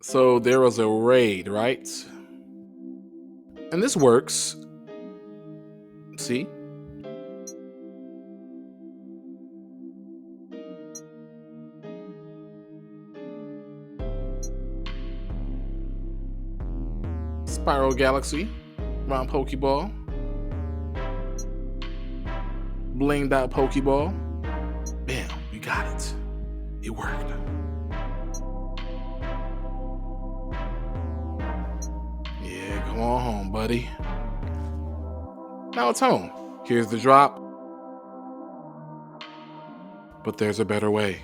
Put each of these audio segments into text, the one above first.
So there was a raid, right? And this works. See? Spiral Galaxy, round Pokeball, blinged out Pokeball. Bam, you got it. It worked. Yeah, come on home, buddy. Now it's home. Here's the drop. But there's a better way.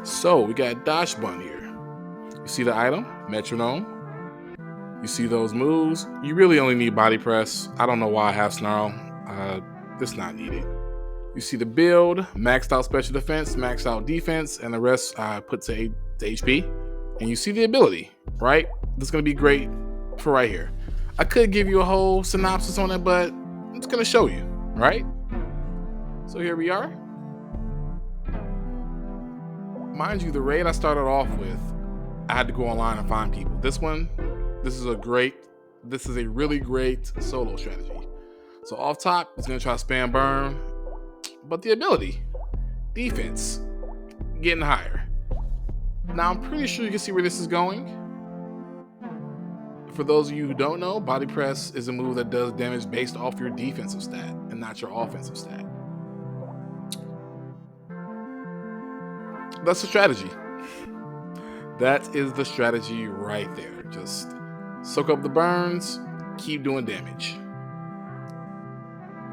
So we got Doughboi here. You see the item, Metronome. You see those moves. You really only need Body Press. I don't know why I have Snarl. It's not needed. You see the build, maxed out special defense, maxed out defense, and the rest I put to HP. And you see the ability, right? This is gonna be great for right here. I could give you a whole synopsis on it, but I'm just gonna show you, right? So here we are. Mind you, the raid I started off with, I had to go online and find people. This is a really great solo strategy. So off top, it's gonna try to spam burn, but the ability, defense, getting higher. Now I'm pretty sure you can see where this is going. For those of you who don't know, Body Press is a move that does damage based off your defensive stat and not your offensive stat. That's the strategy. That is the strategy right there. Just soak up the burns, keep doing damage.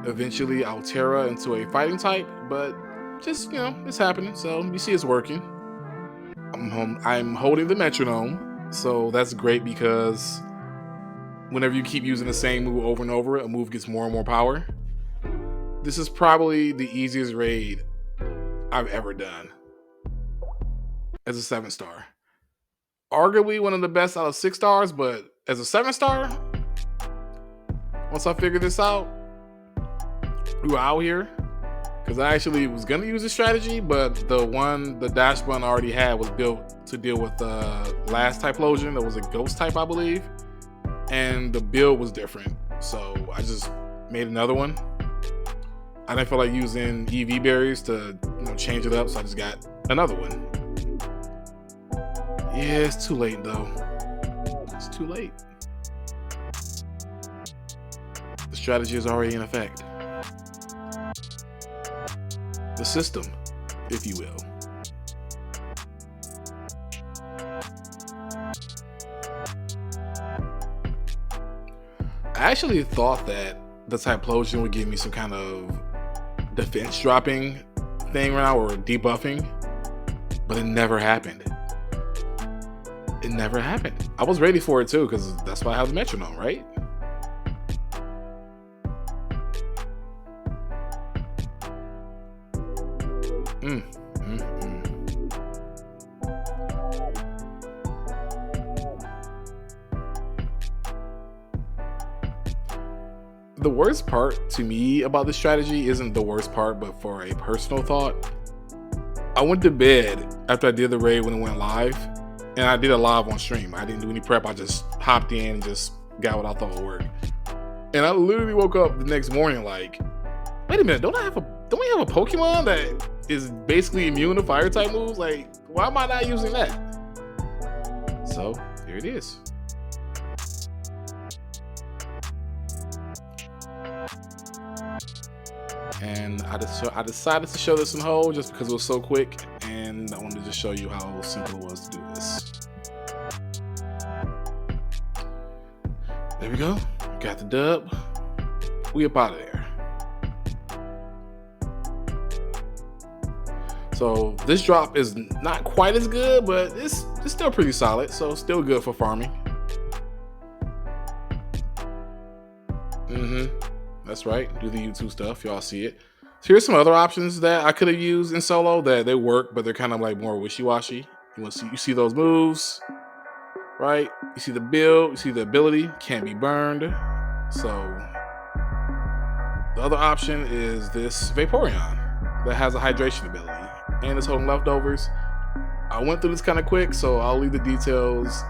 Eventually, I'll Terra into a fighting type, but just, it's happening. So you see it's working. I'm holding the Metronome, so that's great because whenever you keep using the same move over and over, a move gets more and more power. This is probably the easiest raid I've ever done as a 7-star. Arguably one of the best out of 6 stars, but as a 7-star, once I figured this out, we were out here. Because I actually was going to use this strategy, but the Doughboi I already had was built to deal with the last Typhlosion. That was a ghost type, I believe. And the build was different. So I just made another one. I didn't feel like using EV berries to change it up, so I just got another one. Yeah, it's too late though. It's too late. The strategy is already in effect. The system, if you will. I actually thought that the Typhlosion would give me some kind of defense dropping thing right now or debuffing, but it never happened. It never happened. I was ready for it too, because that's why I have the Metronome, right? The worst part to me about this strategy isn't the worst part, but for a personal thought, I went to bed after I did the raid when it went live, and I did it live on stream. I didn't do any prep. I just hopped in and just got what I thought would work. And I literally woke up the next morning like, wait a minute, don't we have a Pokemon that is basically immune to fire type moves? Like, why am I not using that? So here it is. And I decided to show this in whole just because it was so quick, and I wanted to just show you how simple it was to do this. There we go. Got the dub. We up out of there. So this drop is not quite as good, but it's still pretty solid. So still good for farming. That's right. Do the YouTube stuff. Y'all see it. So here's some other options that I could have used in solo that they work, but they're kind of like more wishy-washy. You see those moves, right? You see the build. You see the ability. Can't be burned. So The other option is this Vaporeon that has a hydration ability and it's holding leftovers. I went through this kind of quick, so I'll leave the details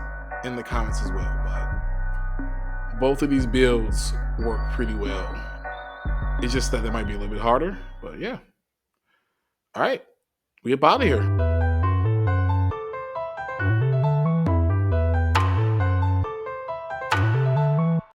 in the comments as well. But both of these builds work pretty well. It's just that they might be a little bit harder, but yeah. All right, we up out of here.